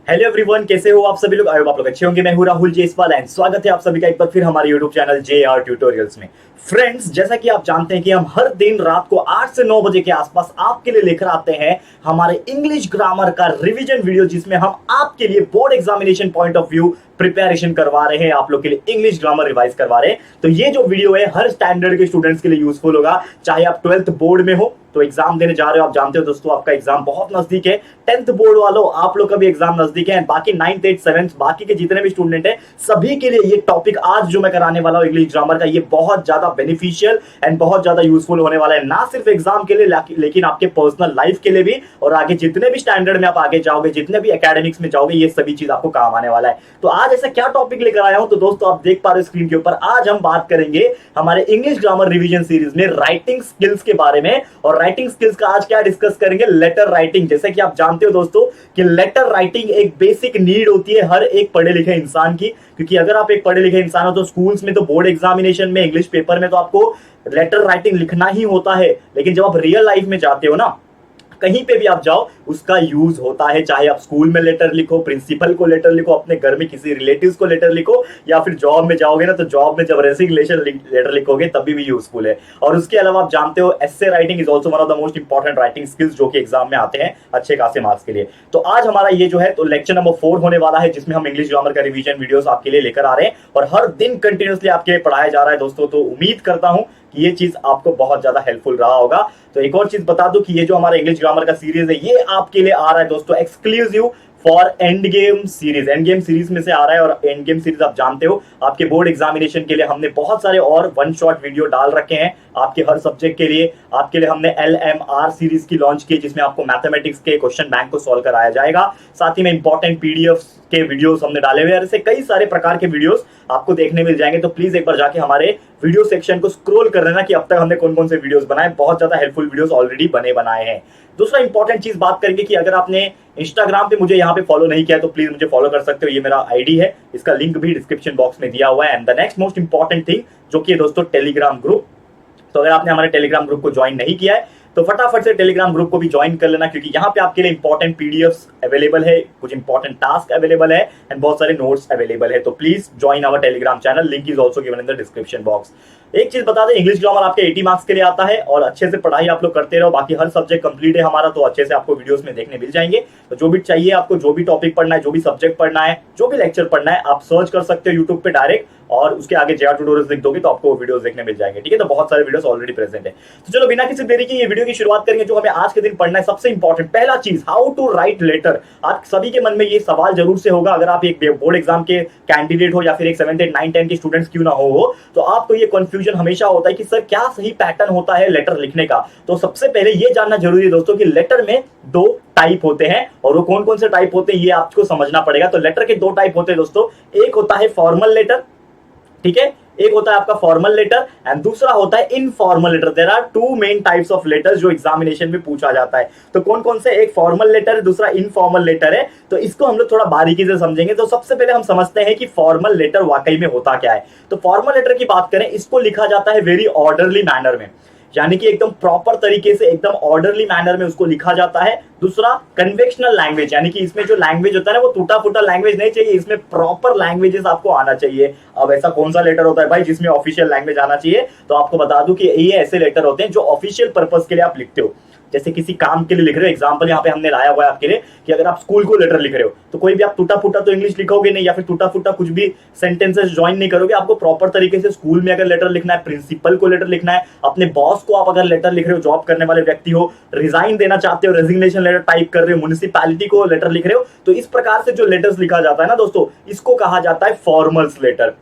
Hello everyone, कैसे हो आप सभी लोग। आई होप आप लोग अच्छे होंगे। मैं हूं राहुल जेसवाल एंड स्वागत है आप सभी का एक बार फिर हमारे यूट्यूब चैनल JR ट्यूटोरियल्स में। फ्रेंड्स, जैसा कि आप जानते हैं कि हम हर दिन रात को 8 से 9 बजे के आसपास आपके लिए लेकर आते हैं हमारे इंग्लिश ग्रामर का रिवीजन वीडियो, जिसमें हम आपके लिए board examination point of view preparation करवा रहे हैं, आप लोग के लिए इंग्लिश ग्रामर रिवाइज करवा रहे हैं। तो ये जो वीडियो है हर स्टैंडर्ड के स्टूडेंट्स के लिए यूजफुल होगा, चाहे आप 12th बोर्ड में हो तो एग्जाम देने जा रहे हो। आप जानते हो दोस्तों, आपका एग्जाम बहुत नजदीक है। 10th बोर्ड वालों, आप लोग का भी एग्जाम नजदीक है। बाकी 9th 8th 7th बाकी के जितने भी स्टूडेंट हैं, सभी के लिए ये टॉपिक आज जो मैं कराने वाला हूं इंग्लिश ग्रामर का, ये बहुत ज्यादा बेनिफिशियल एंड बहुत ज्यादा यूजफुल होने वाला है, ना सिर्फ एग्जाम के लिए लेकिन आपके पर्सनल लाइफ के लिए भी। और आगे जितने भी स्टैंडर्ड में आप आगे जाओगे, जितने भी एकेडमिक्स में जाओगे, ये सभी चीज आपको काम आने वाला है। तो आज ऐसा क्या टॉपिक लेकर आया हूं, तो दोस्तों आप देख पा रहे हो स्क्रीन के ऊपर, आज हम बात करेंगे हमारे इंग्लिश ग्रामर रिवीजन सीरीज में राइटिंग स्किल्स के बारे में। और राइटिंग स्किल्स का आज क्या डिस्कस करेंगे, लेटर राइटिंग। जैसे कि आप जानते हो दोस्तों कि लेटर राइटिंग एक बेसिक नीड होती है हर एक पढ़े लिखे इंसान की, क्योंकि अगर आप एक पढ़े लिखे इंसान हो तो स्कूल्स में तो बोर्ड एग्जामिनेशन में इंग्लिश पेपर में तो आपको लेटर राइटिंग लिखना ही होता है। लेकिन जब आप रियल लाइफ में जाते हो ना, कहीं पे भी आप जाओ, उसका यूज होता है। चाहे आप स्कूल में लेटर लिखो, प्रिंसिपल को लेटर लिखो, अपने घर में किसी रिलेटिव्स को लेटर लिखो, या फिर जॉब में जाओगे ना, तो जॉब में जब रेजिग्नेशन लेटर लिखोगे तभी भी यूजफुल है। और उसके अलावा आप जानते हो essay writing is also one of the most important writing skills, जो कि एग्जाम में आते हैं अच्छे खासे मार्क्स के लिए। तो आज हमारा ये जो है तो लेक्चर नंबर 4 होने वाला है, जिसमें हम इंग्लिश ग्रामर का रिवीजन वीडियोस आपके लिए लेकर आ रहे हैं और हर दिन कंटिन्यूसली आपके पढ़ाया जा रहा है दोस्तों। तो उम्मीद करता हूं कि ये चीज आपको बहुत ज्यादा हेल्पफुल रहा होगा। तो एक और चीज बता दूं कि ये जो हमारा इंग्लिश ग्रामर का सीरीज है, ये आपके लिए आ रहा है दोस्तों exclusive for end game series. End game series में से आ रहा है, और एंड गेम सीरीज आप जानते हो आपके बोर्ड एग्जामिनेशन के लिए हमने बहुत सारे और वन शॉट वीडियो डाल रखे हैं आपके हर सब्जेक्ट के लिए। आपके लिए हमने LMR सीरीज की लॉन्च की, जिसमें आपको मैथमेटिक्स के क्वेश्चन बैंक को सॉल्व कराया जाएगा। साथ ही में इंपॉर्टेंट PDF के वीडियोस हमने डाले हुए हैं। ऐसे कई सारे प्रकार के वीडियोस आपको देखने मिल जाएंगे। तो प्लीज एक बार जाके हमारे वीडियो सेक्शन को स्क्रॉल कर लेना कि अब तक हमने कौन कौन से वीडियोस बनाए। बहुत ज्यादा हेल्पफुल वीडियोस ऑलरेडी बनाए हैं। दूसरा इंपॉर्टेंट चीज बात करेंगे कि अगर आपने इंस्टाग्राम पे मुझे यहाँ पे फॉलो नहीं किया है तो प्लीज मुझे फॉलो कर सकते हो। ये मेरा आईडी है, इसका लिंक भी डिस्क्रिप्शन बॉक्स में दिया हुआ है। And the next most important thing जो कि दोस्तों टेलीग्राम ग्रुप। तो अगर आपने हमारे टेलीग्राम ग्रुप को ज्वाइन नहीं किया है तो फटाफट से टेलीग्राम ग्रुप को भी ज्वाइन कर लेना, क्योंकि यहाँ पे आपके लिए इंपॉर्टेंट PDFs अवेलेबल है, कुछ इंपॉर्टेंट टास्क अवेलेबल है एंड बहुत सारे नोट्स अवेलेबल है। तो please join our Telegram channel, link is also given in the description box. एक चीज बता दें, इंग्लिश ग्रामर आपके 80 मार्क्स के लिए आता है और अच्छे से पढ़ाई आप लोग करते रहो। बाकी हर सब्जेक्ट कंप्लीट है हमारा, तो अच्छे से आपको वीडियोस में देखने मिल जाएंगे। तो जो भी चाहिए आपको, जो भी टॉपिक पढ़ना है, जो भी सब्जेक्ट पढ़ना है, जो भी लेक्चर पढ़ना है, आप सर्च कर सकते हो यूट्यूब पे डायरेक्ट, और उसके आगे JR ट्यूटोरियल्स लिख दोगे तो आपको वीडियोस देखने मिल जाएंगे। ठीक है, तो बहुत सारे वीडियोस ऑलरेडी प्रेजेंट है। तो चलो बिना किसी देरी के ये वीडियो की शुरुआत करेंगे। जो हमें आज के दिन पढ़ना है, सबसे इंपॉर्टेंट पहला चीज, हाउ टू राइट लेटर। आप सभी के मन में ये सवाल जरूर से होगा, अगर आप एक बोर्ड एग्जाम के कैंडिडेट हो या फिर एक 7th 8th 9th 10th के स्टूडेंट्स क्यों ना हो, तो आपको ये कंफ्यूजन हमेशा होता है कि सर क्या सही पैटर्न होता है लेटर लिखने का। तो सबसे पहले ये जानना जरूरी है दोस्तों कि लेटर में 2 टाइप होते हैं, और वो कौन कौन से टाइप होते हैं ये आपको समझना पड़ेगा। तो लेटर के 2 टाइप होते हैं दोस्तों। एक होता है फॉर्मल लेटर, ठीक है, एक होता है आपका फॉर्मल लेटर एंड दूसरा होता है informal letter. There are 2 main types of letters जो एग्जामिनेशन में पूछा जाता है। तो कौन कौन से, एक फॉर्मल लेटर है, दूसरा इनफॉर्मल लेटर है। तो इसको हम लोग थोड़ा बारीकी से समझेंगे। तो सबसे पहले हम समझते हैं कि फॉर्मल लेटर वाकई में होता क्या है। तो फॉर्मल लेटर की बात करें, इसको लिखा जाता है वेरी ऑर्डरली मैनर में, यानी कि एकदम प्रॉपर तरीके से, एकदम ऑर्डरली मैनर में उसको लिखा जाता है। दूसरा कन्वेंशनल लैंग्वेज, यानी कि इसमें जो लैंग्वेज होता है ना, वो टूटा फूटा लैंग्वेज नहीं चाहिए, इसमें प्रॉपर लैंग्वेजेस आपको आना चाहिए। अब ऐसा कौन सा लेटर होता है भाई जिसमें ऑफिशियल लैंग्वेज आना चाहिए, तो आपको बता दूं कि ये ऐसे लेटर होते हैं जो ऑफिशियल पर्पस के लिए आप लिखते हो। जैसे किसी काम के लिए लिख रहे हो, एग्जांपल यहाँ पे हमने लाया हुआ है आपके लिए कि अगर आप स्कूल को लेटर लिख रहे हो तो कोई भी आप टूटा फूटा तो इंग्लिश लिखोगे नहीं, या फिर टूटा फूटा कुछ भी सेंटेंसेस ज्वाइन नहीं करोगे। आपको प्रॉपर तरीके से स्कूल में अगर लेटर लिखना है, प्रिंसिपल को लेटर लिखना है, अपने बॉस को आप अगर लेटर लिख रहे हो, जॉब करने वाले व्यक्ति हो, रिजाइन देना चाहते हो, रेजिग्नेशन लेटर टाइप कर रहे हो, म्युनिसिपैलिटी को लेटर लिख रहे हो, तो इस प्रकार से जो लेटर्स लिखा जाता है ना दोस्तों, इसको कहा जाता है फॉर्मल्स लेटर।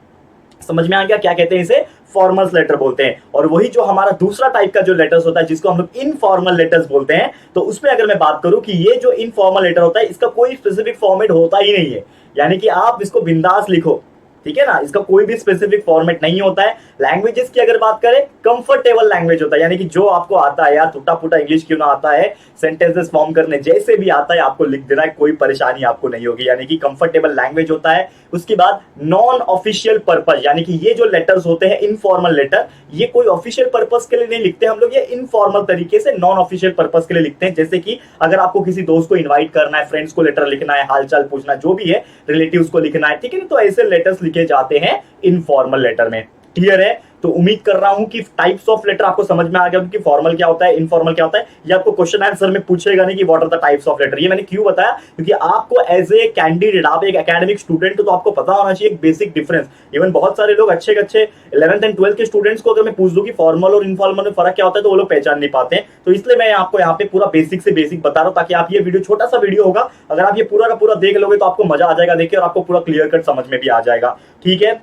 समझ में आ गया क्या कहते हैं इसे? फॉर्मल्स लेटर बोलते हैं। और वही जो हमारा दूसरा टाइप का जो लेटर्स होता है, जिसको हम लोग इनफॉर्मल लेटर्स बोलते हैं, तो उसमें अगर मैं बात करूं कि ये जो इनफॉर्मल लेटर होता है, इसका कोई स्पेसिफिक फॉर्मेट होता ही नहीं है, यानी कि आप इसको बिंदास लिखो, ठीक है ना, इसका कोई भी स्पेसिफिक फॉर्मेट नहीं होता है। लैंग्वेजेस की अगर बात करें, कंफर्टेबल लैंग्वेज होता है, यानी कि जो आपको आता है, यार टूटा फूटा इंग्लिश क्यों ना आता है, सेंटेंसेस फॉर्म करने जैसे भी आता है आपको लिख देना है, कोई परेशानी आपको नहीं होगी, यानी कि कंफर्टेबल लैंग्वेज होता है। उसके बाद नॉन ऑफिशियल पर्पज, यानी कि ये जो लेटर्स होते हैं इनफॉर्मल लेटर, ये कोई ऑफिशियल पर्पज के लिए नहीं लिखते हम लोग, ये इनफॉर्मल तरीके से नॉन ऑफिशियल पर्पज के लिए लिखते हैं। जैसे कि अगर आपको किसी दोस्त को इनवाइट करना है, फ्रेंड्स को लेटर लिखना है, हालचाल पूछना, जो भी है, रिलेटिव्स को लिखना है, ठीक है ना, तो ऐसे लेटर्स लिखे जाते हैं इनफॉर्मल लेटर में। क्लियर है? तो उम्मीद कर रहा हूं कि टाइप्स ऑफ लेटर आपको समझ में आ गया कि फॉर्मल क्या होता है, इनफॉर्मल क्या होता है। ये आपको क्वेश्चन आंसर में पूछेगा नहीं कि what are the types of letter. ये मैंने क्यों बताया, क्योंकि आपको एज ए कैंडिडेट, आप एक एकेडमिक स्टूडेंट हो, तो आपको पता होना चाहिए एक बेसिक डिफरेंस। इवन बहुत सारे लोग अच्छे 11th एंड 12th के स्टूडेंट्स को अगर मैं पूछ दूं कि फॉर्मल और इनफॉर्मल में फर्क क्या होता है, तो वो लोग पहचान नहीं पाते हैं। तो इसलिए मैं आपको यहाँ पे पूरा बेसिक से बेसिक बता रहा हूं, ताकि आप ये वीडियो, छोटा सा वीडियो होगा, अगर आप ये पूरा का पूरा देख लोगे तो आपको मजा आ जाएगा देख के, और आपको पूरा क्लियर कट समझ में भी आ जाएगा। ठीक है,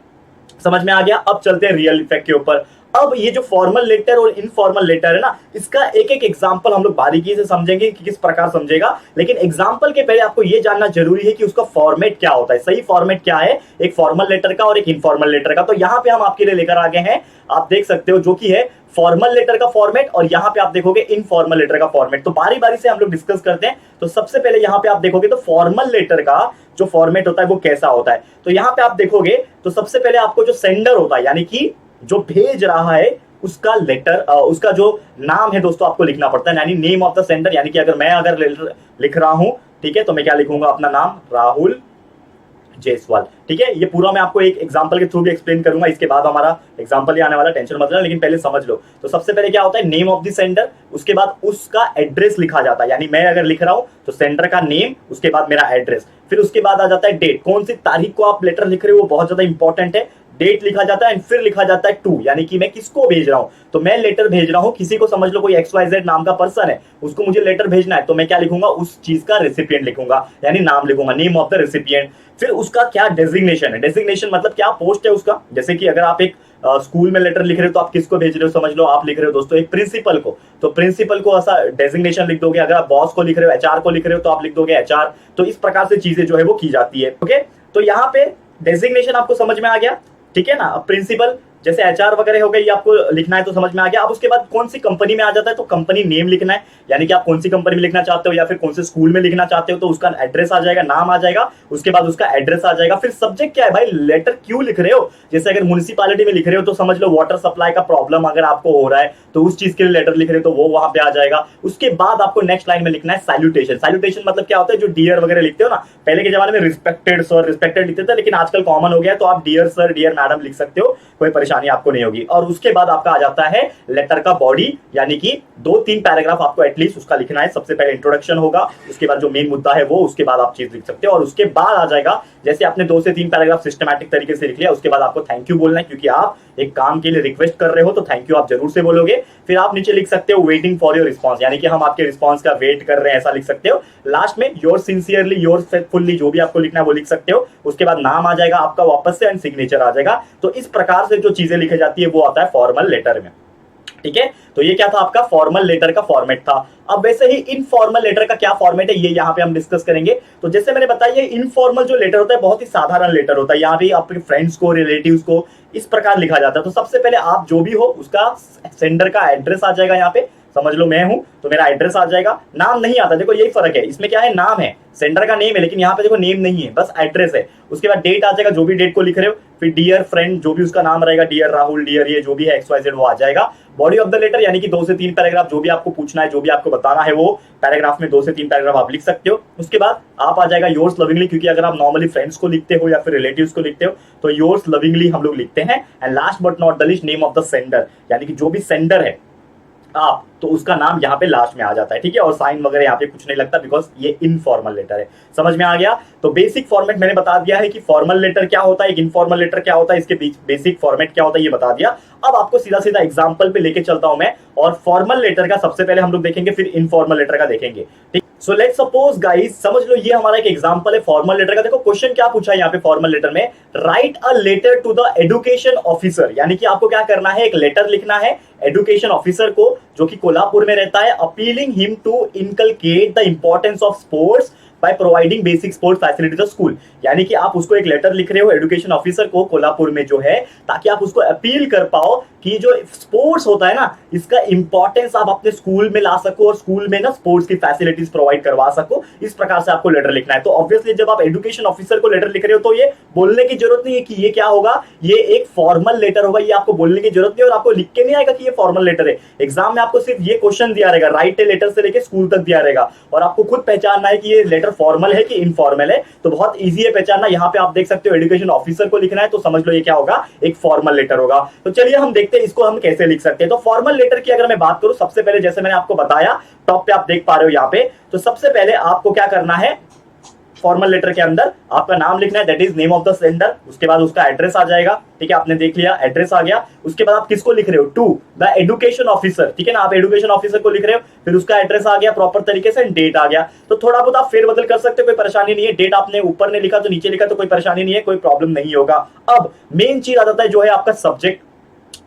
समझ में आ गया। अब चलते हैं रियल इफेक्ट के ऊपर। अब ये जो फॉर्मल लेटर और इनफॉर्मल लेटर है ना, इसका एक एक एग्जांपल हम लोग बारीकी से समझेंगे कि किस प्रकार समझेगा। लेकिन एग्जांपल के पहले आपको ये जानना जरूरी है कि उसका फॉर्मेट क्या होता है, सही फॉर्मेट क्या है एक फॉर्मल लेटर का और एक इनफॉर्मल लेटर का। तो यहाँ पे हम आपके लिए लेकर आ गए हैं, आप देख सकते हो, जो कि है फॉर्मल लेटर का फॉर्मेट, और यहाँ पे आप देखोगे इनफॉर्मल लेटर का फॉर्मेट। तो बारी बारी से हम लोग डिस्कस करते हैं। तो सबसे पहले यहाँ पे आप देखोगे तो फॉर्मल लेटर का जो फॉर्मेट होता है वो कैसा होता है। तो यहाँ पे आप देखोगे तो सबसे पहले आपको जो सेंडर होता है, यानी कि जो भेज रहा है, उसका लेटर, उसका जो नाम है दोस्तों आपको लिखना पड़ता है, यानी नेम ऑफ द सेंडर। यानी कि अगर मैं लेटर लिख रहा हूं, ठीक है, तो मैं क्या लिखूंगा, अपना नाम राहुल जायसवाल। ठीक है, ये पूरा मैं आपको एक एग्जांपल के थ्रू भी एक्सप्लेन करूंगा, इसके बाद हमारा एग्जांपल ही आने वाला, टेंशन मत लेना, लेकिन पहले समझ लो। तो सबसे पहले क्या होता है, नेम ऑफ द सेंडर, उसके बाद उसका एड्रेस लिखा जाता है, यानी मैं अगर लिख रहा हूं तो सेंडर का नेम, उसके बाद मेरा एड्रेस, फिर उसके बाद आ जाता है डेट, कौन सी तारीख को आप लेटर लिख रहे हो वो बहुत ज्यादा इंपॉर्टेंट है। डेट लिखा जाता है एंड फिर लिखा जाता है टू, यानी कि मैं किसको भेज रहा हूं। तो मैं लेटर भेज रहा हूं किसी को, समझ लो कोई XYZ नाम का पर्सन है, उसको मुझे लेटर भेजना है, तो मैं क्या लिखूंगा, उस चीज का रेसिपिएंट लिखूंगा, यानी नाम लिखूंगा, नेम ऑफ द रेसिपिएंट। फिर उसका क्या डेजिग्नेशन है, डेजिग्नेशन मतलब क्या पोस्ट है उसका। जैसे कि अगर आप एक स्कूल में लेटर लिख रहे हो तो आप किसको भेज रहे हो, समझ लो आप लिख रहे हो दोस्तों एक प्रिंसिपल को, तो प्रिंसिपल को ऐसा डेजिग्नेशन लिख दोगे। अगर आप बॉस को लिख रहे हो, HR को लिख रहे हो, तो आप लिख दोगे HR। तो इस प्रकार से चीजें जो है वो की जाती है। ओके, तो यहाँ पे डेजिग्नेशन आपको समझ में आ गया, ठीक है ना। अब प्रिंसिपल जैसे HR वगैरह हो गए, ये आपको लिखना है तो समझ में आ गया। अब उसके बाद कौन सी कंपनी में आ जाता है, तो कंपनी नेम लिखना है, यानी कि आप कौन सी कंपनी में लिखना चाहते हो या फिर कौन से स्कूल में लिखना चाहते हो, तो उसका एड्रेस आ जाएगा, नाम आ जाएगा, उसके बाद उसका एड्रेस आ जाएगा। फिर सब्जेक्ट क्या है भाई, लेटर क्यों लिख रहे हो। जैसे अगर म्युनिसिपैलिटी में लिख रहे हो तो समझ लो वाटर सप्लाई का प्रॉब्लम अगर आपको हो रहा है, तो उस चीज के लिए लेटर लिख रहे हो तो वो वहां पे आ जाएगा। उसके बाद आपको नेक्स्ट लाइन में लिखना है सैल्यूटेशन। सैल्यूटेशन मतलब क्या होता है, जो डियर वगैरह लिखते हो ना, पहले के जमाने में रिस्पेक्टेड सर, रिस्पेक्टेड लिखते थे, लेकिन आजकल कॉमन हो गया है, तो आप डियर सर, डियर मैडम लिख सकते हो, कोई परेशानी आपको नहीं होगी। और उसके बाद आपका आ जाता है लेटर का बॉडी, यानी कि 2-3 पैराग्राफ आपको एटलीस्ट उसका लिखना है। सबसे पहले इंट्रोडक्शन होगा, उसके बाद जो मेन मुद्दा है वो, उसके बाद आप चीज लिख सकते हो, और उसके बाद आ जाएगा, जैसे आपने 2 से 3 पैराग्राफ सिस्टमैटिक तरीके से लिख लिया, उसके बाद आपको थैंक यू बोलना है, क्योंकि आप एक काम के लिए रिक्वेस्ट कर रहे हो, तो थैंक यू आप जरूर से बोलोगे। फिर आप नीचे लिख सकते हो वेटिंग फॉर योर रिस्पॉन्स, यानी कि हम आपके रिस्पॉन्स का वेट कर रहे हैं, ऐसा लिख सकते हो। लास्ट में योर सिंसियरली, योर फेथफुली, जो भी आपको लिखना है वो लिख सकते हो। उसके बाद नाम आ जाएगा आपका वापस से, एंड सिग्नेचर आ जाएगा। तो इस प्रकार से जो चीजें लिखी जाती है वो आता है फॉर्मल लेटर में। ठीक है, तो ये क्या था, आपका फॉर्मल लेटर का फॉर्मेट था। अब वैसे ही इनफॉर्मल लेटर का क्या फॉर्मेट है, ये यहाँ पे हम डिस्कस करेंगे। तो जैसे मैंने बताया, ये इनफॉर्मल जो लेटर होता है बहुत ही साधारण लेटर होता है। यहाँ पे आपके फ्रेंड्स को, रिलेटिव्स को इस प्रकार लिखा जाता है। तो सबसे पहले आप जो भी हो उसका सेंडर का एड्रेस आ जाएगा, यहाँ पे समझ लो मैं हूं तो मेरा एड्रेस आ जाएगा, नाम नहीं आता। देखो यही फर्क है, इसमें क्या है, नाम है, सेंडर का नेम है, लेकिन यहाँ पे देखो नेम नहीं है, बस एड्रेस है। उसके बाद डेट आ जाएगा, जो भी डेट को लिख रहे हो, फिर डियर फ्रेंड, जो भी उसका नाम रहेगा, डियर राहुल, डियर ये जो भी है XYZ, वो आ जाएगा। बॉडी ऑफ द लेटर, यानी कि 2 से 3 पैराग्राफ, जो भी आपको पूछना है, जो भी आपको बताना है, वो पैराग्राफ में 2 से 3 पैराग्राफ आप लिख सकते हो। उसके बाद आप आ जाएगा योर्स लविंगली, क्योंकि अगर आप नॉर्मली फ्रेंड्स को लिखते हो या फिर रिलेटिव्स को लिखते हो तो योर्स लविंगली हम लोग लिखते हैं। And last but not the least, name of the sender, यानी कि जो भी सेंडर है आप, तो उसका नाम यहाँ पे लास्ट में आ जाता है। ठीक है, और साइन वगैरह यहाँ पे कुछ नहीं लगता, बिकॉज ये इनफॉर्मल लेटर है। समझ में आ गया। तो बेसिक फॉर्मेट मैंने बता दिया है कि फॉर्मल लेटर क्या होता है, एक इनफॉर्मल लेटर क्या होता है, इसके बीच बेसिक फॉर्मेट क्या होता है ये बता दिया। अब आपको सीधा सीधा एग्जाम्पल पे लेके चलता हूं मैं, और फॉर्मल लेटर का सबसे पहले हम लोग देखेंगे, फिर इनफॉर्मल लेटर का देखेंगे। ठीक, सो लेट्स सपोज गाइस, समझ लो ये हमारा एक एग्जांपल है फॉर्मल लेटर का। देखो क्वेश्चन क्या पूछा है यहाँ पे फॉर्मल लेटर में, write a letter to the education officer, यानी कि आपको क्या करना है, एक लेटर लिखना है एजुकेशन ऑफिसर को, जो कि कोल्हापुर में रहता है, appealing him to inculcate the importance of sports by providing basic sports facilities of school. यानी कि आप उसको एक लेटर लिख रहे हो एजुकेशन ऑफिसर को कोल्हापुर में जो है, ताकि आप उसको अपील कर पाओ कि जो स्पोर्ट्स होता है ना, इसका इंपॉर्टेंस आप अपने स्कूल में ला सको और स्कूल में ना स्पोर्ट्स की फैसिलिटीज प्रोवाइड करवा सको। इस प्रकार से आपको लेटर लिखना है। तो ऑब्वियसली जब आप एजुकेशन ऑफिसर को लेटर लिख रहे हो तो ये बोलने की जरूरत नहीं है कि ये क्या होगा, ये एक फॉर्मल लेटर होगा। ये आपको बोलने की जरूरत नहीं है और आपको लिख के नहीं आएगा कि ये फॉर्मल लेटर है। एग्जाम में आपको सिर्फ ये क्वेश्चन दिया रहेगा, राइट ए लेटर से लेके स्कूल तक दिया रहेगा, और आपको खुद पहचानना है कि ये लेटर फॉर्मल है कि इनफॉर्मल है। तो बहुत ईजी है पहचानना। यहाँ पे आप देख सकते हो एजुकेशन ऑफिसर को लिखना है, तो समझ लो ये क्या होगा, एक फॉर्मल लेटर होगा। तो चलिए हम देखते हैं इसको हम कैसे लिख सकते हैं। तो फॉर्मल लेटर की अगर मैं बात करूं, सबसे पहले जैसे मैंने आपको बताया, टॉप पे आप देख पा रहे हो यहाँ पे, तो सबसे पहले आपको क्या करना है, फॉर्मल लेटर के अंदर आपका नाम लिखना है, that is name of the sender. उसके बाद उसका एड्रेस आ जाएगा, ठीक है, आपने देख लिया एड्रेस आ गया। उसके बाद आप किसको लिख रहे हो, टू द एजुकेशन ऑफिसर, ठीक है ना, आप एजुकेशन ऑफिसर को लिख रहे हो, फिर उसका एड्रेस आ गया प्रॉपर तरीके से, डेट आ गया। तो थोड़ा बहुत आप फेरबदल कर सकते हो, कोई परेशानी नहीं है। डेट आपने ऊपर ने लिखा तो नीचे लिखा तो कोई परेशानी नहीं है, कोई प्रॉब्लम नहीं होगा। अब मेन चीज आ जाता है जो है आपका सब्जेक्ट।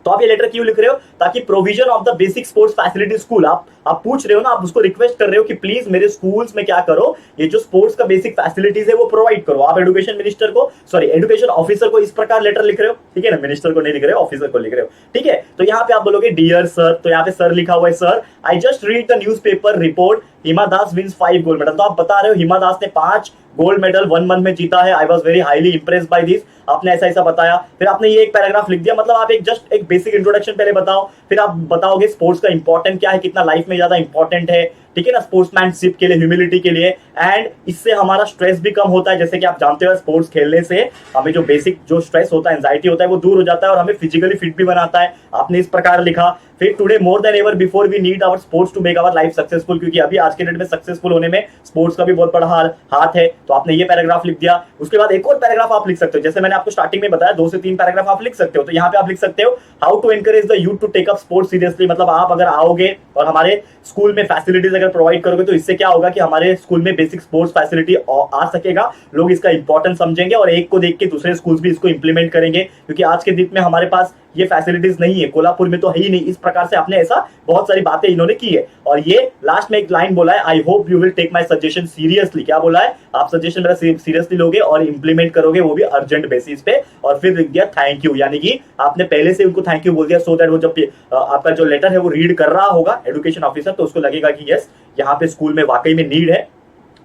तो आप ये लेटर क्यों लिख रहे हो, ताकि provision of the basic sports facility school, आप पूछ रहे हो ना, आप उसको रिक्वेस्ट कर रहे हो कि प्लीज मेरे स्कूल्स में क्या करो, ये जो स्पोर्ट्स का बेसिक फैसिलिटीज है वो प्रोवाइड करो। आप एजुकेशन मिनिस्टर को, सॉरी एजुकेशन ऑफिसर को इस प्रकार लेटर लिख रहे हो, ठीक है ना, मिनिस्टर को नहीं लिख रहे हो, ऑफिसर को लिख रहे हो, ठीक है। तो यहाँ पे आप बोलोगे डियर सर, तो यहाँ पे सर लिखा हुआ है, sir I just read the newspaper report Hima Das wins 5 gold medal. तो आप बता रहे हो हिमा दास ने 5 गोल्ड मेडल 1 मंथ में जीता है, I was very highly impressed by this. आपने ऐसा ऐसा बताया, फिर आपने ये एक पैराग्राफ लिख दिया। मतलब आप एक जस्ट एक बेसिक इंट्रोडक्शन पहले बताओ, फिर आप बताओगे स्पोर्ट्स का इंपॉर्टेंट क्या है, कितना लाइफ में ज्यादा इंपॉर्टेंट है, ठीक है ना, स्पोर्ट्समैनशिप के लिए, ह्यूमिलिटी के लिए, एंड इससे हमारा स्ट्रेस भी कम होता है। जैसे कि आप जानते हो स्पोर्ट्स खेलने से हमें जो बेसिक जो स्ट्रेस होता है, एंजाइटी होता है, वो दूर हो जाता है और हमें फिजिकली फिट भी बनाता है। आपने इस प्रकार लिखा। फिर today more than ever before we need our sports to make our life successful, क्योंकि अभी आज के डेट में सक्सेसफुल होने में स्पोर्ट्स का भी बहुत बड़ा हाथ है। तो आपने ये पैराग्राफ लिख दिया। उसके बाद एक और पैराग्राफ आप लिख सकते हो, जैसे मैंने आपको स्टार्टिंग में बताया 2 से 3 पैराग्राफ आप लिख सकते हो। तो यहाँ पे आप लिख सकते हो how to encourage the youth to take up sports seriously. मतलब आप अगर आओगे और हमारे स्कूल में फैसिलिटीज अगर प्रोवाइड करोगे तो इससे क्या होगा कि हमारे स्कूल में बेसिक स्पोर्ट्स फैसिलिटी आ सकेगा, लोग इसका इंपॉर्टेंस समझेंगे और एक को देख के दूसरे स्कूल्स भी इसको इंप्लीमेंट करेंगे, क्योंकि आज के दिन में हमारे पास ये फैसिलिटीज नहीं है, कोल्हापुर में तो है ही नहीं। इस प्रकार से आपने ऐसा बहुत सारी बातें इन्होंने की है। और ये लास्ट में एक लाइन बोला है, I hope you will take my suggestion seriously. क्या बोला है, आप सजेशन मेरा सीरियसली लोगे और इंप्लीमेंट करोगे, वो भी अर्जेंट बेसिस पे। और फिर लिख दिया थैंक यू, यानी कि आपने पहले से उनको थैंक यू बोल दिया, सो दैट वो जब आपका जो लेटर है वो रीड कर रहा होगा एजुकेशन ऑफिसर, तो उसको लगेगा कि यस यहाँ पे स्कूल में वाकई में नीड है।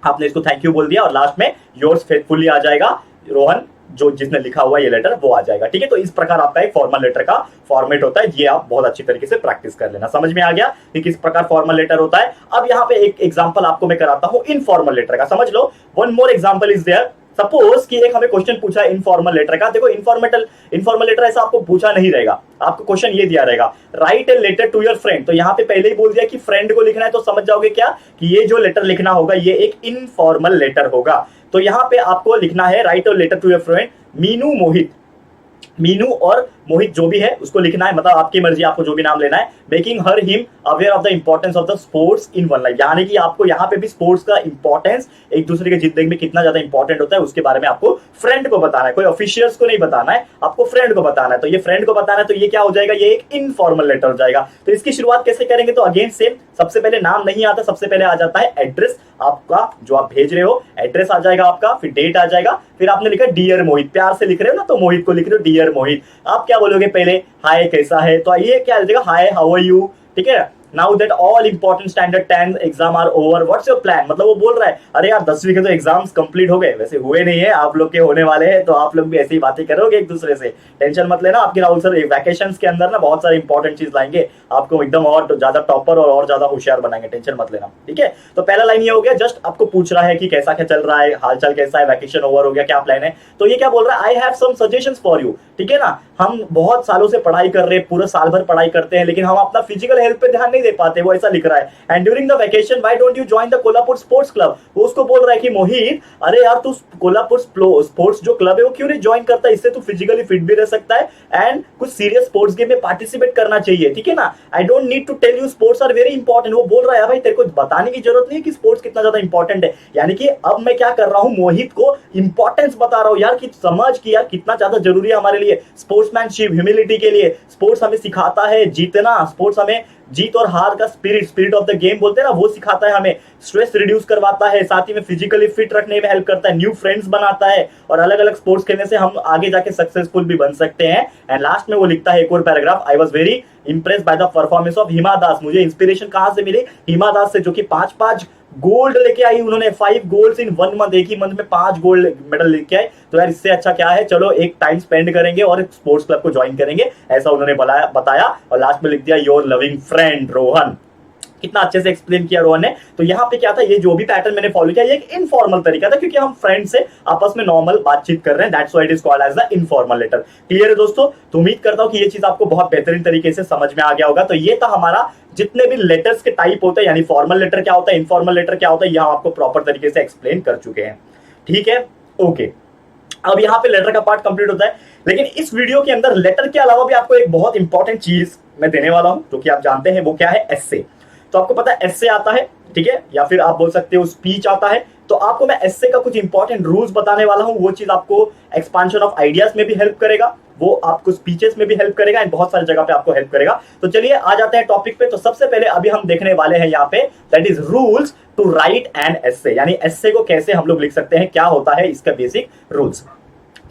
आपने इसको थैंक यू बोल दिया और लास्ट में योर्स फेथफुली आ जाएगा, रोहन, जो जिसने लिखा हुआ ये लेटर वो आ जाएगा, ठीक है। तो इस प्रकार आपका एक फॉर्मल लेटर का फॉर्मेट होता है। ये आप बहुत अच्छी तरीके से प्रैक्टिस कर लेना। समझ में आ गया कि किस प्रकार फॉर्मल लेटर होता है। अब यहाँ पे एक एग्जांपल आपको मैं कराता हूँ इनफॉर्मल लेटर का, समझ लो। One more example is there. Suppose कि एक हमें क्वेश्चन पूछा है इनफॉर्मल लेटर का। देखो इनफॉर्मल लेटर ऐसा आपको पूछा नहीं रहेगा, आपको क्वेश्चन ये दिया रहेगा, write a letter to your friend. तो यहाँ पे पहले ही बोल दिया कि फ्रेंड को लिखना है, तो समझ जाओगे क्या कि ये जो लेटर लिखना होगा ये एक इनफॉर्मल लेटर होगा। तो यहाँ पे आपको लिखना है write a letter to your friend Meenu Mohit. Meenu और मोहित जो भी है उसको लिखना है, मतलब आपकी मर्जी, आपको जो भी नाम लेना है। Making her him aware of the importance of the sports in one life, यानी कि आपको यहाँ पे भी स्पोर्ट्स का इंपॉर्टेंस, एक दूसरे के जिंदगी में कितना ज्यादा इंपॉर्टेंट होता है उसके बारे में आपको फ्रेंड को बताना है। कोई ऑफिशियल्स को नहीं बताना है, आपको फ्रेंड को बताना है। तो ये फ्रेंड को बताना है, तो ये क्या हो जाएगा, ये एक इनफॉर्मल लेटर हो जाएगा। तो इसकी शुरुआत कैसे करेंगे, तो अगेन सेम, सबसे पहले नाम नहीं आता, सबसे पहले आ जाता है एड्रेस आपका, जो आप भेज रहे हो एड्रेस आ जाएगा आपका, फिर डेट आ जाएगा, फिर आपने लिखा डियर मोहित, प्यार से लिख रहे हो ना, तो मोहित को लिख रहे हो डियर मोहित। आप क्या बोलोगे पहले, हाय कैसा है, तो ये क्या लिखेगा, हाय हाउ आर यू, ठीक है। Now that all important standard 10 exam are over, what's your plan. मतलब वो बोल रहा है अरे यार 10वीं के तो एग्जाम्स कंप्लीट हो गए, वैसे हुए नहीं है, आप लोग के होने वाले हैं, तो आप लोग भी ऐसी बातें करोगे एक दूसरे से, टेंशन मत लेना। आपकी राहुल सर वैकेशंस के अंदर ना बहुत सारे इंपॉर्टेंट चीज लाएंगे, आपको एकदम और ज्यादा टॉपर और ज्यादा होशियार बनाएंगे, टेंशन मत लेना, ठीक है। तो पहला लाइन ये हो गया, जस्ट आपको पूछ रहा है कि कैसा क्या चल रहा है, हालचाल कैसा है, वैकेशन ओवर हो गया, क्या प्लान है। तो ये क्या बोल रहा है, I have some suggestions for you, ठीक है ना। हम बहुत सालों से पढ़ाई कर रहे हैं, पूरे साल भर पढ़ाई करते हैं, लेकिन हम अपना फिजिकल हेल्थ पे ध्यान नहीं दे पाते, वो ऐसा लिख रहा है। And during the vacation why don't you join the Kolhapur sports club, वो उसको बोल रहा है कि मोहित अरे यार तू कोल्हापुर स्पोर्ट्स जो क्लब है वो क्यों नहीं ज्वाइन करता, इससे तू फिजिकली फिट भी रह सकता है एंड कुछ सीरियस स्पोर्ट्स गेम में पार्टिसिपेट करना चाहिए, ठीक है ना। I don't need to tell you sports are very important, वो बोल रहा है भाई तेरे को बताने की जरूरत नहीं है कि स्पोर्ट्स कितना ज्यादा इंपॉर्टेंट है। यानी कि अब मैं क्या कर रहा हूं, मोहित को इंपॉर्टेंस बता रहा हूं यार कि समझ कि यार कितना ज्यादा जरूरी है हमारे लिए स्पोर्ट्समैनशिप, ह्यूमिलिटी के लिए। स्पोर्ट्स हमें सिखाता है जीतना, स्पोर्ट्स हमें जीत और हार का स्पिरिट ऑफ द गेम बोलते हैं ना, वो सिखाता है हमें, स्ट्रेस रिड्यूस करवाता है, साथ ही में फिजिकली फिट रखने में हेल्प करता है, न्यू फ्रेंड्स बनाता है, और अलग अलग स्पोर्ट्स खेलने से हम आगे जाके सक्सेसफुल भी बन सकते हैं। एंड लास्ट में वो लिखता है एक और paragraph, I was very impress by the performance of Hima Das, मुझे इंस्पिरेशन कहां से मिली, हिमा दास से, जो कि 5-5 गोल्ड लेके आई उन्होंने, 5 गोल्ड्स इन 1 मंथ, एक ही मंथ में 5 गोल्ड मेडल लेके आए। तो यार इससे अच्छा क्या है, चलो एक टाइम स्पेंड करेंगे और स्पोर्ट्स क्लब को ज्वाइन करेंगे, ऐसा उन्होंने बताया। और लास्ट में लिख दिया योर लविंग फ्रेंड रोहन। कितना अच्छे से एक्सप्लेन किया रोहन ने। तो यहाँ पे क्या था, ये जो भी पैटर्न मैंने फॉलो किया ये एक इनफॉर्मल तरीका था, क्योंकि हम फ्रेंड से आपस में नॉर्मल बातचीत कर रहे हैं, that's why it is called as the informal letter. Clear है दोस्तों, तो उम्मीद करता हूं कि ये चीज आपको बहुत बेहतरीन तरीके से समझ में आ गया होगा। तो ये था हमारा जितने भी लेटर्स के टाइप होते हैं, यानी फॉर्मल लेटर क्या होता है, इनफॉर्मल लेटर क्या होता है, यह हम आपको प्रॉपर तरीके से एक्सप्लेन कर चुके हैं, ठीक है। ओके, अब यहाँ पे लेटर का पार्ट कंप्लीट होता है, लेकिन इस वीडियो के अंदर लेटर के अलावा भी आपको एक बहुत इंपॉर्टेंट चीज मैं देने वाला हूं, जो कि आप जानते हैं, वो क्या है, एस्से। तो आपको पता है एस्से आता है, ठीक है, या फिर आप बोल सकते हो स्पीच आता है। तो आपको मैं एस्से का कुछ इंपॉर्टेंट रूल्स बताने वाला हूं, वो चीज आपको एक्सपांशन ऑफ आइडियाज में भी हेल्प करेगा, वो आपको स्पीचेस में भी हेल्प करेगा, एंड बहुत सारी जगह पे आपको हेल्प करेगा। तो चलिए आ जाते हैं टॉपिक पे। तो सबसे पहले अभी हम देखने वाले हैं यहाँ पे, that is rules to write an essay, यानी एस्से को कैसे हम लोग लिख सकते हैं, क्या होता है इसका बेसिक रूल्स।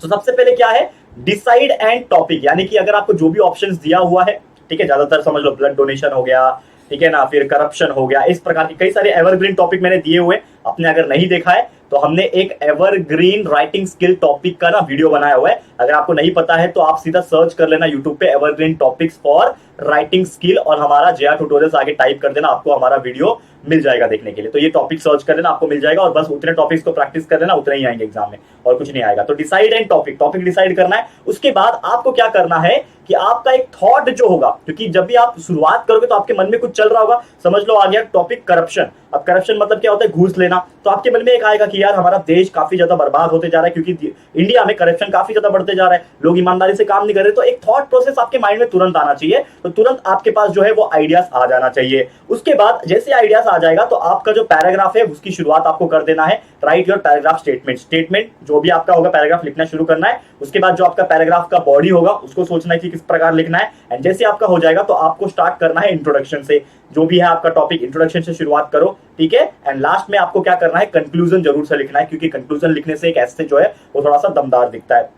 तो सबसे पहले क्या है, डिसाइड एंड टॉपिक, यानी कि अगर आपको जो भी ऑप्शंस दिया हुआ है, ठीक है, ज्यादातर समझ लो ब्लड डोनेशन हो गया, ठीक है ना, फिर करप्शन हो गया, इस प्रकार के कई सारे एवरग्रीन टॉपिक मैंने दिए हुए, आपने अगर नहीं देखा है तो हमने एक एवरग्रीन राइटिंग स्किल टॉपिक का ना वीडियो बनाया हुआ है, अगर आपको नहीं पता है तो आप सीधा सर्च कर लेना यूट्यूब पे evergreen topics for writing skill, और हमारा जेआर ट्यूटोरियल्स आगे टाइप कर देना, आपको हमारा वीडियो मिल जाएगा देखने के लिए। तो ये टॉपिक सर्च कर लेना, आपको मिल जाएगा, और बस उतने टॉपिक्स को प्रैक्टिस कर लेना, उतने ही आएंगे एग्जाम में, और कुछ नहीं आएगा। तो decide and topic, topic decide करना है, उसके बाद आपको क्या करना है कि आपका एक थॉट जो होगा, क्योंकि जब भी आप शुरुआत करोगे तो आपके मन में कुछ चल रहा होगा, समझ लो आ गया टॉपिक करप्शन। अब करप्शन मतलब क्या होता है, घूस लेना। तो आपके मन में एक आएगा कि यार हमारा देश काफी ज्यादा बर्बाद होते जा रहा है, क्योंकि इंडिया में करप्शन काफी ज्यादा बढ़ते जा रहा है, लोग ईमानदारी से काम नहीं कर रहे। तो एक थॉट प्रोसेस आपके माइंड में तुरंत आना चाहिए, तो तुरंत आपके पास जो है वो आइडियाज आ जाना चाहिए। उसके बाद जैसे आइडियाज आ जाएगा तो आपका जो पैराग्राफ है उसकी शुरुआत आपको कर देना है, right your paragraph statement. Statement जो भी आपका होगा, पैराग्राफ लिखना शुरू करना है। उसके बाद जो आपका पैराग्राफ का बॉडी होगा उसको सोचना है कि किस प्रकार लिखना है, एंड जैसे आपका हो जाएगा तो आपको स्टार्ट करना है इंट्रोडक्शन से, जो भी है आपका टॉपिक, इंट्रोडक्शन से शुरुआत करो, ठीक है। एंड लास्ट में आपको क्या करना है, कंक्लूजन जरूर से लिखना है, क्योंकि कंक्लूजन लिखने से एक ऐसे जो है वो थोड़ा सा दमदार दिखता है।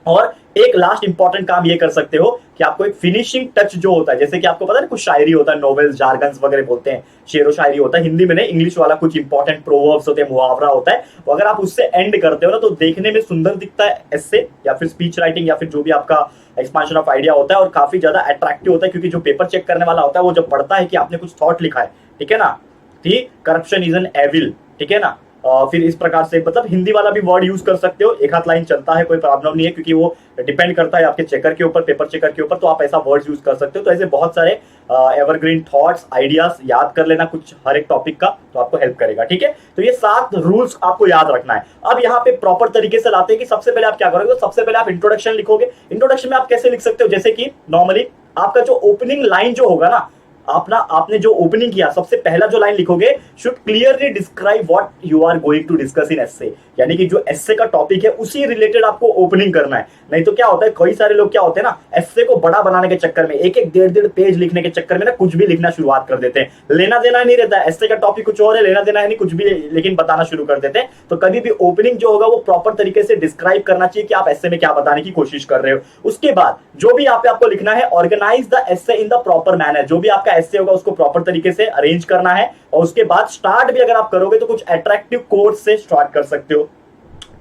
और एक लास्ट इंपॉर्टेंट काम ये कर सकते हो कि आपको एक फिनिशिंग टच जो होता है, जैसे कि आपको पता है कुछ शायरी होता है, नोवेल्स, जार्गन्स वगैरह बोलते हैं, शेरो शायरी होता है, हिंदी में नहीं, इंग्लिश वाला कुछ इंपॉर्टेंट प्रोवर्ब्स होते हैं, मुहावरा होता है, वो अगर आप उससे एंड करते हो ना तो देखने में सुंदर दिखता है एस्से, या फिर स्पीच राइटिंग, या फिर जो भी आपका एक्सपांशन ऑफ आइडिया होता है, और काफी ज्यादा अट्रैक्टिव होता है, क्योंकि जो पेपर चेक करने वाला होता है वो जब पढ़ता है कि आपने कुछ थॉट लिखा है, ठीक है ना, ठीक, करप्शन इज एन एविल, ठीक है ना, फिर इस प्रकार से मतलब हिंदी वाला भी वर्ड यूज कर सकते हो, एक हाथ लाइन चलता है, कोई प्रॉब्लम नहीं है, क्योंकि वो डिपेंड करता है आपके चेकर के ऊपर, पेपर चेकर के ऊपर, तो आप ऐसा वर्ड्स यूज कर सकते हो। तो ऐसे बहुत सारे एवरग्रीन थॉट्स, आइडियाज याद कर लेना कुछ हर एक टॉपिक का, तो आपको हेल्प करेगा, ठीक है। तो ये 7 रूल्स आपको याद रखना है। अब यहाँ पे प्रॉपर तरीके से लाते हैं कि सबसे पहले आप क्या करोगे, तो सबसे पहले आप इंट्रोडक्शन लिखोगे। इंट्रोडक्शन में आप कैसे लिख सकते हो, जैसे कि नॉर्मली आपका जो ओपनिंग लाइन जो होगा ना, आपने जो ओपनिंग किया, सबसे पहला जो लाइन लिखोगे, should clearly describe what you are going to discuss in essay, यानी कि जो एस्से का टॉपिक है उसी रिलेटेड आपको ओपनिंग करना है। नहीं तो क्या होता है, कई सारे लोग क्या होते हैं ना, एस्से को बड़ा बनाने के चक्कर में, एक एक डेढ़ पेज लिखने के चक्कर में ना कुछ भी लिखना शुरुआत कर देते हैं, लेना देना नहीं रहता है, एस्से का टॉपिक कुछ और है, लेना देना है नहीं, कुछ भी लेकिन बताना शुरू कर देते हैं। तो कभी भी ओपनिंग जो होगा वो प्रॉपर तरीके से डिस्क्राइब करना चाहिए कि आप एस्से में क्या बताने की कोशिश कर रहे हो। उसके बाद जो भी यहाँ पे आपको लिखना है, organise the essay in the proper manner, जो भी आपका एस्से होगा उसको प्रॉपर तरीके से अरेंज करना है। और उसके बाद स्टार्ट भी अगर आप करोगे तो कुछ अट्रैक्टिव कोट से स्टार्ट कर सकते हो,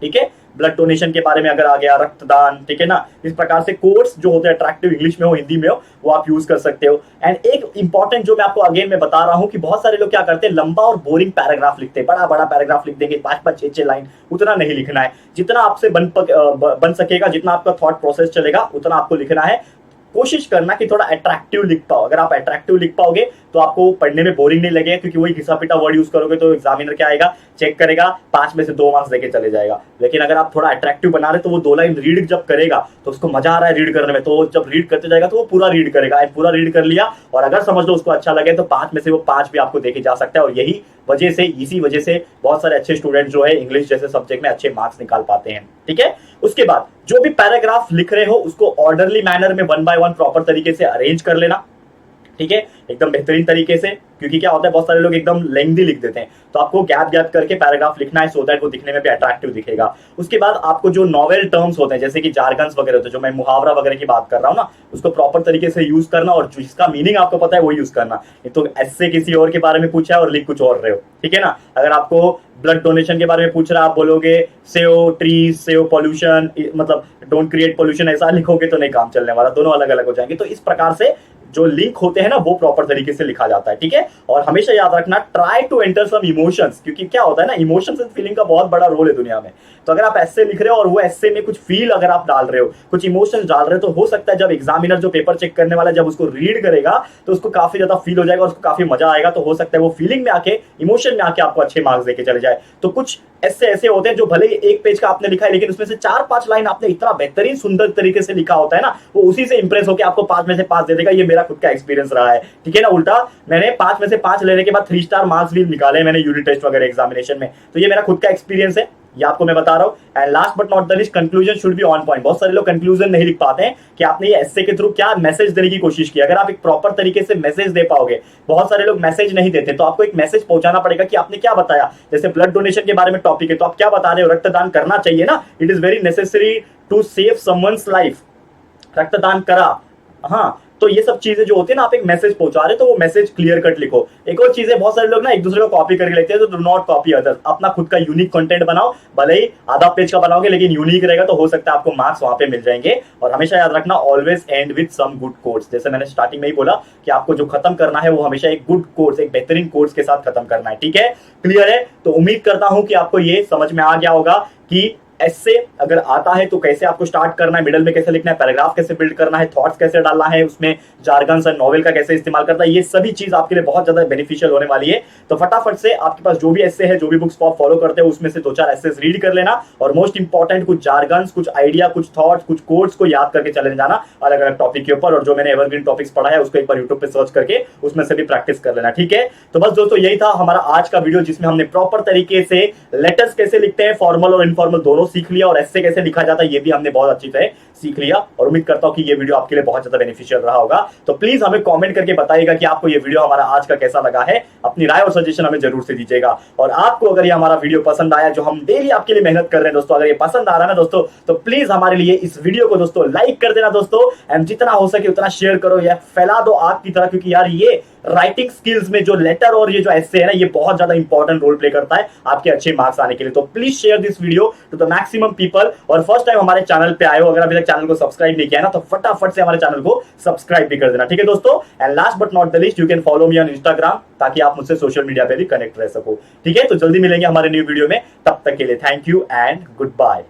ठीक है। ब्लड डोनेशन के बारे में अगर आ गया, रक्तदान, ठीक है ना, इस प्रकार से कोट्स जो होते हैं अट्रैक्टिव, इंग्लिश में हो हिंदी में हो, वो आप यूज कर सकते हो। एंड एक इंपॉर्टेंट जो मैं आपको अगेन मैं बता रहा हूं कि बहुत सारे लोग क्या करते हैं, लंबा और बोरिंग पैराग्राफ लिखते हैं, बड़ा बड़ा पैराग्राफ लिख देंगे, 5-5, 6-6 लाइन, उतना नहीं लिखना है। जितना आपसे बन सकेगा, जितना आपका थॉट प्रोसेस चलेगा, उतना आपको लिखना है। कोशिश करना कि थोड़ा अट्रैक्टिव लिख पाओ। अगर आप अट्रैक्टिव लिख पाओगे तो आपको पढ़ने में बोरिंग नहीं लगेगा, क्योंकि वही घिसा पिटा वर्ड यूज करोगे तो एग्जामिनर क्या आएगा, चेक करेगा, 5 में से 2 मार्क्स देके चले जाएगा। लेकिन अगर आप थोड़ा अट्रैक्टिव बना रहे तो वो 2 लाइन रीड जब करेगा तो उसको मजा आ रहा है रीड करने में, तो वो जब रीड करते जाएगा तो वो पूरा रीड करेगा, पूरा रीड कर लिया और अगर समझ लो उसको अच्छा लगे तो 5 में से वो 5 भी आपको देके जा सकता है। और यही वजह से, इसी वजह से बहुत सारे अच्छे स्टूडेंट जो है इंग्लिश जैसे सब्जेक्ट में अच्छे मार्क्स निकाल पाते हैं। ठीक है, उसके बाद जो भी पैराग्राफ लिख रहे हो उसको ऑर्डरली मैनर में 1 बाय 1 प्रॉपर तरीके से अरेंज कर लेना। ठीक है, एकदम बेहतरीन तरीके से, क्योंकि क्या होता है बहुत सारे लोग एकदम लेंथी लिख देते हैं, तो आपको गैप गैप करके पैराग्राफ लिखना है सो दैट वो दिखने में भी अट्रैक्टिव दिखेगा। उसके बाद आपको जो नॉवेल टर्म्स होते हैं जैसे कि जार्गन्स वगैरह होते हैं, जो मैं मुहावरा वगैरह की बात कर रहा हूँ ना, उसको प्रॉपर तरीके से यूज करना और जिसका मीनिंग आपको पता है वो यूज करना। तो ऐसे किसी और के बारे में पूछा है और लिख कुछ और रहे हो, ठीक है ना। अगर आपको ब्लड डोनेशन के बारे में पूछ रहा है, आप बोलोगे सेव ट्रीज, सेव पॉल्यूशन, मतलब डोंट क्रिएट पॉल्यूशन, ऐसा लिखोगे तो नहीं काम चलने वाला, दोनों अलग अलग हो जाएंगे। तो इस प्रकार से जो लिंक होते हैं ना वो प्रॉपर तरीके से लिखा जाता है। ठीक है, और हमेशा याद रखना try to enter some emotions, क्योंकि क्या होता है ना, इमोशंस एंड फीलिंग का बहुत बड़ा रोल है दुनिया में। तो अगर आप ऐसे लिख रहे हो और वो ऐसे में कुछ फील अगर आप डाल रहे हो, कुछ इमोशंस डाल रहे हो, तो हो सकता है जब एग्जामिनर जो पेपर चेक करने वाला जब उसको रीड करेगा तो उसको काफी ज्यादा फील हो जाएगा और उसको काफी मजा आएगा। तो हो सकता है वो फीलिंग में आके, इमोशन में आके आपको अच्छे मार्क्स देके चले जाए। तो कुछ ऐसे होते हैं जो भले ही 1 पेज का आपने लिखा है लेकिन उसमें से 4-5 लाइन आपने इतना बेहतरीन सुंदर तरीके से लिखा होता है ना, वो उसी से इंप्रेस होकर आपको 5 में से 5 दे देगा। ये मेरा खुद का एक्सपीरियंस रहा है, ठीक है ना। उल्टा मैंने 5 में से 5 लेने के बाद 3 स्टार मार्क्स भी निकाले मैंने यूनिट टेस्ट वगैरह एग्जामिनेशन में। तो ये मेरा खुद का एक्सपीरियंस है, ये आपको मैं बता रहा हूं। And last but not the least, conclusion should be on point. बहुत सारे लोग कंक्लूजन नहीं लिख पाते हैं कि आपने ये एस्से के थ्रू क्या मैसेज देने की कोशिश की। अगर आप एक प्रॉपर तरीके से मैसेज दे पाओगे, बहुत सारे लोग मैसेज नहीं देते, तो आपको एक मैसेज पहुंचाना पड़ेगा कि आपने क्या बताया। जैसे ब्लड डोनेशन के बारे में टॉपिक है तो आप क्या बता रहे हो, रक्तदान करना चाहिए ना, it is very necessary to save someone's life, रक्तदान करा। हाँ, तो ये सब चीजें जो होती है ना, आप एक मैसेज पहुंचा रहे हो तो वो मैसेज क्लियर कट लिखो। एक और चीज है, बहुत सारे लोग ना एक दूसरे को कॉपी करके लिखते हैं, तो डू नॉट कॉपी अदर्स। अपना खुद का यूनिक कंटेंट बनाओ, भले ही आधा पेज का बनाओगे लेकिन यूनिक रहेगा, तो हो सकता है आपको मार्क्स वहां पे मिल जाएंगे। और हमेशा याद रखना, always end with some good quotes. जैसे मैंने स्टार्टिंग में ही बोला कि आपको जो खत्म करना है वो हमेशा एक गुड कोट्स, एक बेहतरीन कोट्स के साथ खत्म करना है। ठीक है, क्लियर है। तो उम्मीद करता हूं कि आपको ये समझ में आ गया होगा कि ऐसे अगर आता है तो कैसे आपको स्टार्ट करना है, मिडल में कैसे लिखना है, पैराग्राफ कैसे बिल्ड करना है, थॉट्स कैसे डालना है, उसमें जार्गन्स और नॉवेल का कैसे इस्तेमाल करना है, ये सभी चीज आपके लिए बहुत ज्यादा बेनिफिशियल होने वाली है। तो फटाफट से आपके पास जो भी ऐसे है, जो भी बुक्स आप फॉलो करते हो, उसमें से 2-4 ऐसे रीड कर लेना। और मोस्ट इंपॉर्टेंट, कुछ जार्गन्स, कुछ आइडिया, कुछ थॉट्स, कुछ कोड्स को याद करके चले जाना अलग अलग टॉपिक के ऊपर। और जो मैंने एवरग्रीन टॉपिक्स पढ़ा है उसको एक बार यूट्यूब पे सर्च करके उसमें से भी प्रैक्टिस कर लेना। ठीक है, तो बस दोस्तों यही था हमारा आज का वीडियो, जिसमें हमने प्रॉपर तरीके से लेटर्स कैसे लिखते हैं, फॉर्मल और इनफॉर्मल दोनों सीख लिया, और ऐसे कैसे लिखा जाता है ये भी हमने बहुत अच्छी तरह सीख लिया। और उम्मीद करता हूं कि ये वीडियो आपके लिए बहुत ज्यादा बेनिफिशियल रहा होगा। तो प्लीज हमें कमेंट करके बताइएगा कि आपको ये वीडियो हमारा आज का कैसा लगा है। अपनी राय और सजेशन हमें जरूर से दीजिएगा। और आपको अगर ये हमारा वीडियो पसंद आया, जो हम डेली आपके लिए मेहनत कर रहे हैं दोस्तों, अगर ये पसंद आ रहा है ना दोस्तों, तो प्लीज हमारे लिए इस वीडियो को दोस्तों लाइक कर देना दोस्तों, एंड जितना हो सके उतना शेयर करो या फैला दो आग की तरह, क्योंकि यार ये राइटिंग स्किल्स में जो लेटर और ये जो ऐसे है ना, ये बहुत ज्यादा इंपॉर्टेंट रोल प्ले करता है आपके अच्छे मार्क्स आने के लिए। तो please share this video to the maximum people. और फर्स्ट टाइम हमारे चैनल पे आए हो, अगर अभी तक चैनल को सब्सक्राइब नहीं किया ना, तो फटाफट से हमारे चैनल को सब्सक्राइब भी कर देना। ठीक है दोस्तों, and last but not the least, you can follow me on Instagram, ताकि आप मुझसे सोशल मीडिया पे भी कनेक्ट रह सको। ठीक है, तो जल्दी मिलेंगे हमारे न्यू वीडियो में, तब तक के लिए thank you and good bye.